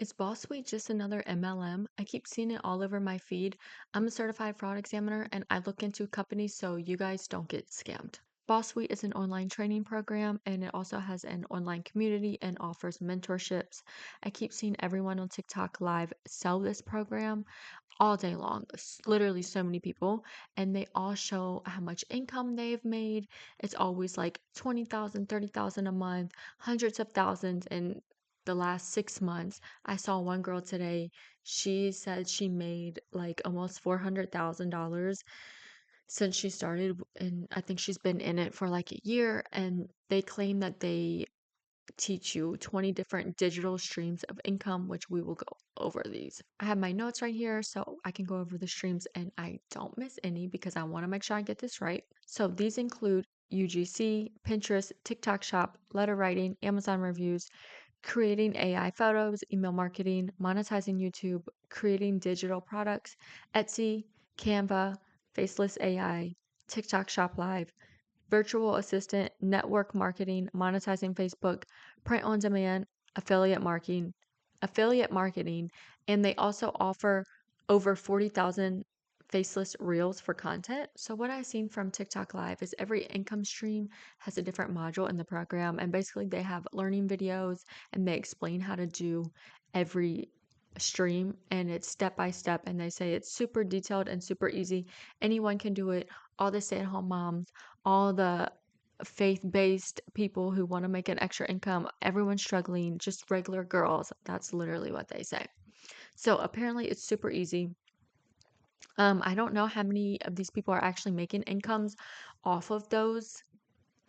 Is Boss Suite just another MLM? I keep seeing it all over my feed. I'm a certified fraud examiner and I look into companies so you guys don't get scammed. Boss Suite is an online training program and it also has an online community and offers mentorships. I keep seeing everyone on TikTok live sell this program all day long. Literally so many people, and they all show how much income they've made. It's always like 20,000, 30,000 a month, hundreds of thousands in the last 6 months. I saw one girl today. She said she made like almost $400,000 since she started, and I think she's been in it for like a year. And they claim that they teach you 20 different digital streams of income, which we will go over these. I have my notes right here so I can go over the streams and I don't miss any because I want to make sure I get this right. So these include UGC, Pinterest, TikTok Shop, letter writing, Amazon reviews, creating AI photos, email marketing, monetizing YouTube, creating digital products, Etsy, Canva, Faceless AI, TikTok Shop Live, virtual assistant, network marketing, monetizing Facebook, print on demand, affiliate marketing, and they also offer over 40,000 faceless reels for content. So what I've seen from TikTok Live is every income stream has a different module in the program, and basically they have learning videos and they explain how to do every stream, and it's step by step, and they say it's super detailed and super easy. Anyone can do it. All the stay-at-home moms, all the faith-based people who want to make an extra income, everyone struggling, just regular girls. That's literally what they say. So apparently it's super easy. I don't know how many of these people are actually making incomes off of those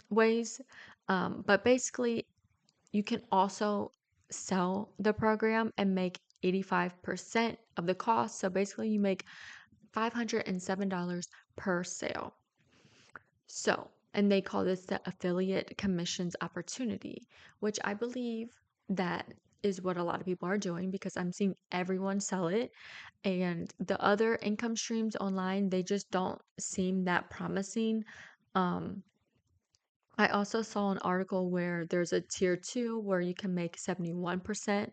ways. But basically you can also sell the program and make 85% of the cost. So basically you make $507 per sale. So, and they call this the affiliate commissions opportunity, which I believe that is what a lot of people are doing because I'm seeing everyone sell it. And the other income streams online, they just don't seem that promising. Um, I also saw an article where there's a tier two where you can make 71%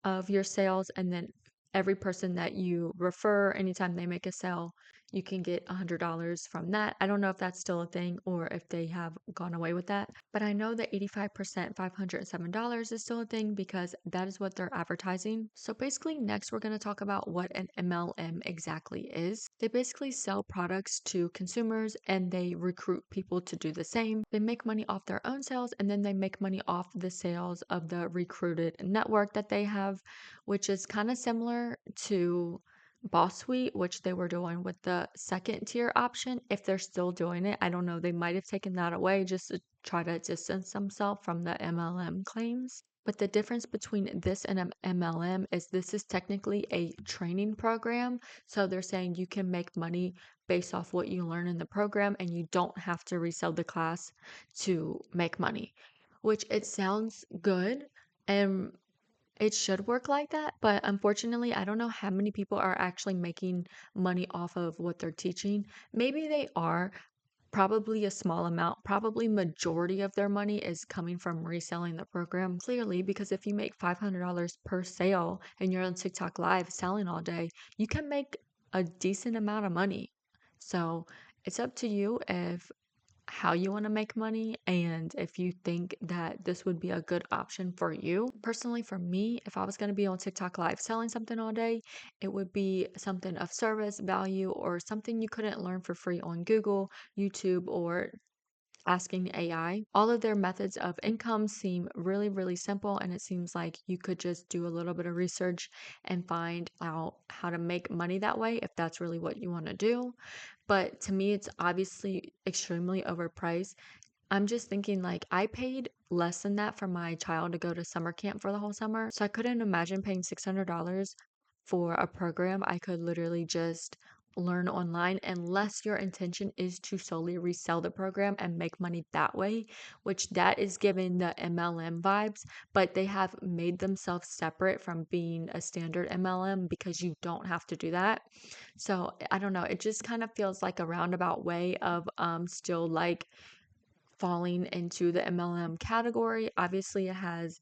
of your sales, and then every person that you refer, anytime they make a sale, you can get $100 from that. I don't know if that's still a thing or if they have gone away with that, but I know that 85% $507 is still a thing because that is what they're advertising. So basically, next we're going to talk about what an MLM exactly is. They basically sell products to consumers and they recruit people to do the same. They make money off their own sales and then they make money off the sales of the recruited network that they have, which is kind of similar to Boss Suite, which they were doing with the second tier option. If they're still doing it, I don't know. They might have taken that away just to try to distance themselves from the MLM claims. But the difference between this and an MLM is this is technically a training program. So they're saying you can make money based off what you learn in the program and you don't have to resell the class to make money, which it sounds good. And it should work like that, but unfortunately, I don't know how many people are actually making money off of what they're teaching. Maybe they are, probably a small amount, probably majority of their money is coming from reselling the program. Clearly, because if you make $500 per sale and you're on TikTok Live selling all day, you can make a decent amount of money. So, it's up to you if how you want to make money and if you think that this would be a good option for you. Personally, for me, if I was going to be on TikTok Live selling something all day, it would be something of service value or something you couldn't learn for free on Google, YouTube, or asking AI. All of their methods of income seem really, really simple, and it seems like you could just do a little bit of research and find out how to make money that way if that's really what you want to do. But to me, it's obviously extremely overpriced. I'm just thinking like I paid less than that for my child to go to summer camp for the whole summer. So I couldn't imagine paying $600 for a program I could literally just learn online unless your intention is to solely resell the program and make money that way, which that is giving the MLM vibes, but they have made themselves separate from being a standard MLM because you don't have to do that. So I don't know, it just kind of feels like a roundabout way of still like falling into the MLM category. Obviously, it has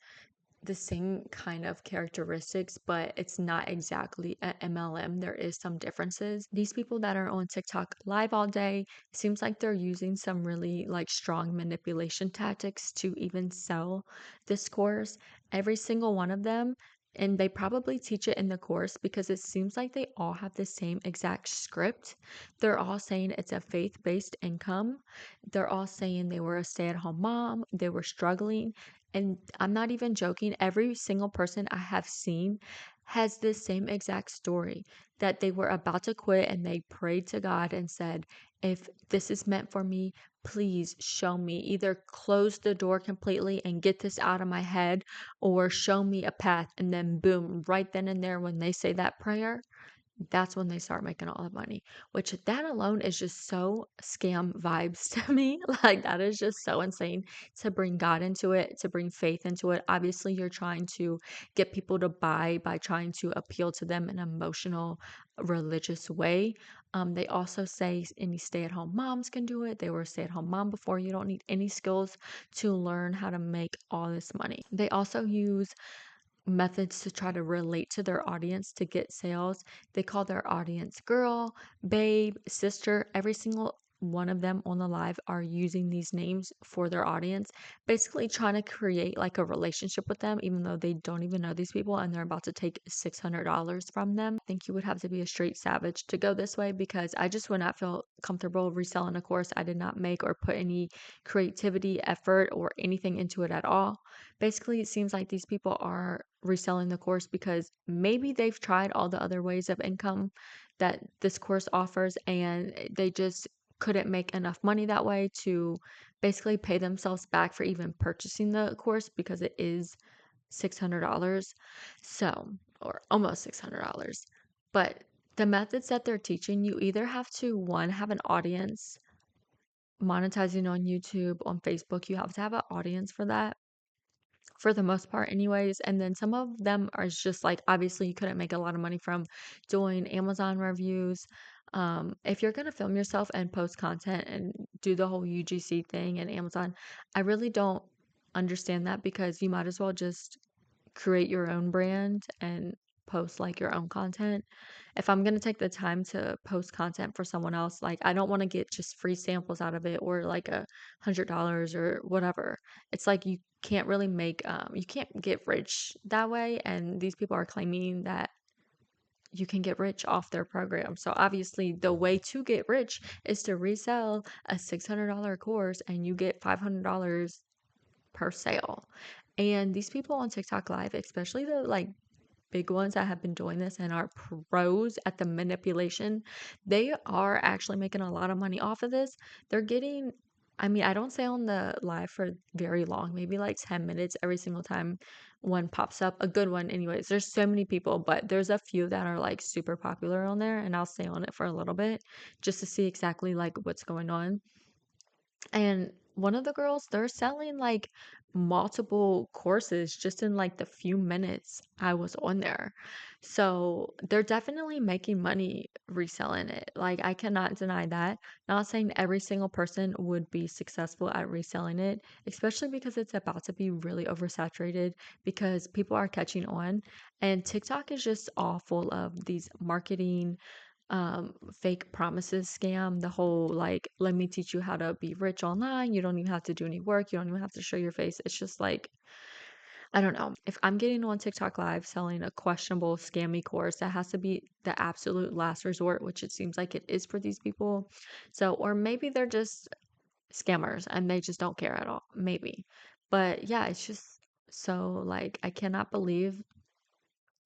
the same kind of characteristics, but it's not exactly a MLM. There is some differences. These people that are on TikTok live all day, seems like they're using some really like strong manipulation tactics to even sell this course. Every single one of them, and they probably teach it in the course because it seems like they all have the same exact script. They're all saying it's a faith-based income. They're all saying they were a stay-at-home mom, they were struggling, and I'm not even joking. Every single person I have seen has this same exact story, that they were about to quit and they prayed to God and said, if this is meant for me, please show me. Either close the door completely and get this out of my head, or show me a path. And then, boom, right then and there, when they say that prayer, that's when they start making all the money, which that alone is just so scam vibes to me. Like, that is just so insane to bring God into it, to bring faith into it. Obviously, you're trying to get people to buy by trying to appeal to them in an emotional, religious way. They also say any stay at home moms can do it. They were a stay at home mom before. You don't need any skills to learn how to make all this money. They also use methods to try to relate to their audience to get sales. They call their audience girl, babe, sister. Every single one of them on the live are using these names for their audience, basically trying to create like a relationship with them, even though they don't even know these people and they're about to take $600 from them. I think you would have to be a straight savage to go this way, because I just would not feel comfortable reselling a course I did not make or put any creativity, effort, or anything into it at all. Basically, it seems like these people are reselling the course because maybe they've tried all the other ways of income that this course offers, and they just couldn't make enough money that way to basically pay themselves back for even purchasing the course, because it is $600. So, or almost $600. But the methods that they're teaching, you either have to, one, have an audience monetizing on YouTube, on Facebook. You have to have an audience for that, for the most part anyways. And then some of them are just like, obviously you couldn't make a lot of money from doing Amazon reviews. If you're going to film yourself and post content and do the whole UGC thing and Amazon, I really don't understand that, because you might as well just create your own brand and post like your own content. If I'm going to take the time to post content for someone else, like, I don't want to get just free samples out of it, or like $100 or whatever. It's like you can't really make you can't get rich that way, and these people are claiming that you can get rich off their program. So obviously the way to get rich is to resell a $600 course and you get $500 per sale. And these people on TikTok Live, especially the like big ones that have been doing this and are pros at the manipulation, they are actually making a lot of money off of this. They're getting, I mean, I don't stay on the live for very long, maybe like 10 minutes every single time one pops up. A good one, anyways. There's so many people, but there's a few that are like super popular on there, and I'll stay on it for a little bit just to see exactly like what's going on. And one of the girls, they're selling like multiple courses just in like the few minutes I was on there. So they're definitely making money reselling it. Like, I cannot deny that. Not saying every single person would be successful at reselling it, especially because it's about to be really oversaturated, because people are catching on. And TikTok is just all full of these marketing fake promises scam. The whole like, let me teach you how to be rich online, you don't even have to do any work, you don't even have to show your face. It's just like, I don't know, if I'm getting on TikTok live selling a questionable scammy course, that has to be the absolute last resort, which it seems like it is for these people. So, or maybe they're just scammers and they just don't care at all, maybe. But yeah, it's just so like, I cannot believe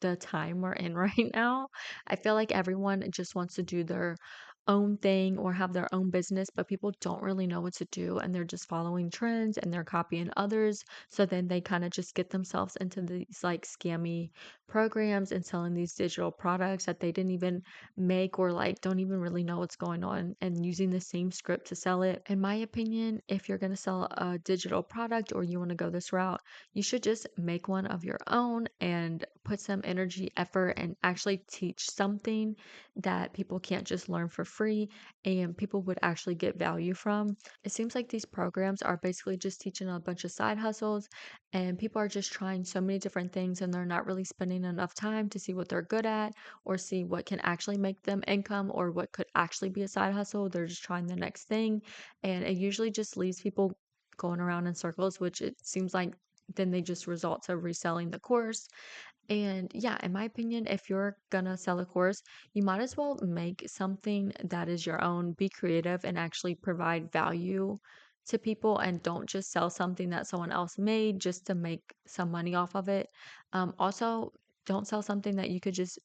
the time we're in right now. I feel like everyone just wants to do their own thing or have their own business, but people don't really know what to do, and they're just following trends and they're copying others. So then they kind of just get themselves into these like scammy programs and selling these digital products that they didn't even make, or like don't even really know what's going on, and using the same script to sell it. In my opinion, if you're going to sell a digital product or you want to go this route, you should just make one of your own and put some energy, effort, and actually teach something that people can't just learn for free and people would actually get value from. It seems like these programs are basically just teaching a bunch of side hustles, and people are just trying so many different things and they're not really spending enough time to see what they're good at or see what can actually make them income or what could actually be a side hustle. They're just trying the next thing, and it usually just leaves people going around in circles, which it seems like then they just result to reselling the course. And yeah, in my opinion, if you're gonna sell a course, you might as well make something that is your own, be creative, and actually provide value to people, and don't just sell something that someone else made just to make some money off of it. Also, don't sell something that you could just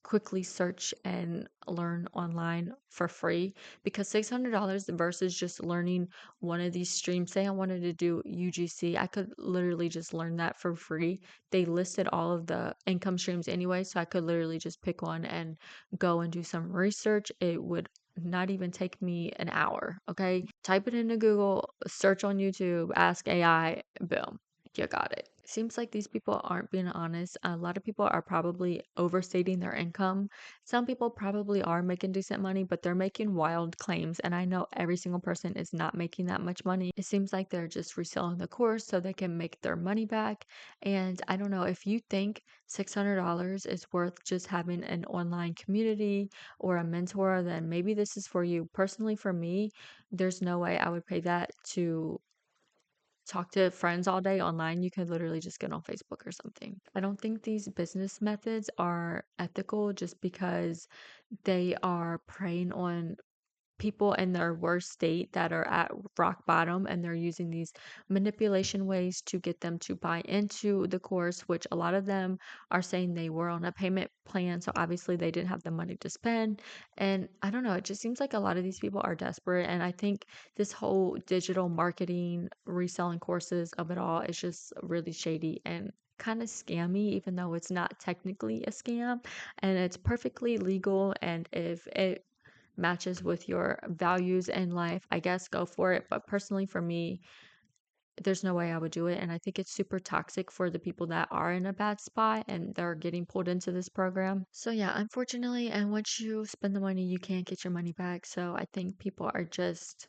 quickly search and learn online for free, because $600 versus just learning one of these streams. Say I wanted to do UGC, I could literally just learn that for free. They listed all of the income streams anyway, so I could literally just pick one and go and do some research. It would not even take me an hour. Okay, type it into Google, search on YouTube, ask AI, boom, you got it. Seems like these people aren't being honest. A lot of people are probably overstating their income. Some people probably are making decent money, but they're making wild claims. And I know every single person is not making that much money. It seems like they're just reselling the course so they can make their money back. And I don't know, if you think $600 is worth just having an online community or a mentor, then maybe this is for you. Personally, for me, there's no way I would pay that to talk to friends all day online. You could literally just get on Facebook or something. I don't think these business methods are ethical just because they are preying on people in their worst state that are at rock bottom, and they're using these manipulation ways to get them to buy into the course, which a lot of them are saying they were on a payment plan, so obviously they didn't have the money to spend. And I don't know, it just seems like a lot of these people are desperate, and I think this whole digital marketing reselling courses of it all is just really shady and kind of scammy, even though it's not technically a scam and it's perfectly legal. And if it matches with your values in life, I guess go for it. But personally, for me, there's no way I would do it. And I think it's super toxic for the people that are in a bad spot and they're getting pulled into this program. So, yeah, unfortunately, and once you spend the money, you can't get your money back. So, I think people are just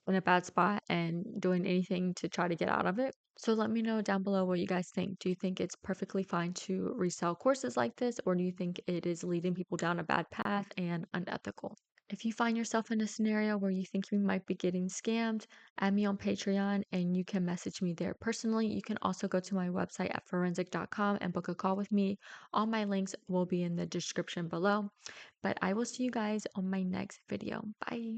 in a bad spot and doing anything to try to get out of it. So let me know down below what you guys think. Do you think it's perfectly fine to resell courses like this, or do you think it is leading people down a bad path and unethical? If you find yourself in a scenario where you think you might be getting scammed, add me on Patreon and you can message me there personally. You can also go to my website at forensic.com and book a call with me. All my links will be in the description below. But I will see you guys on my next video. Bye.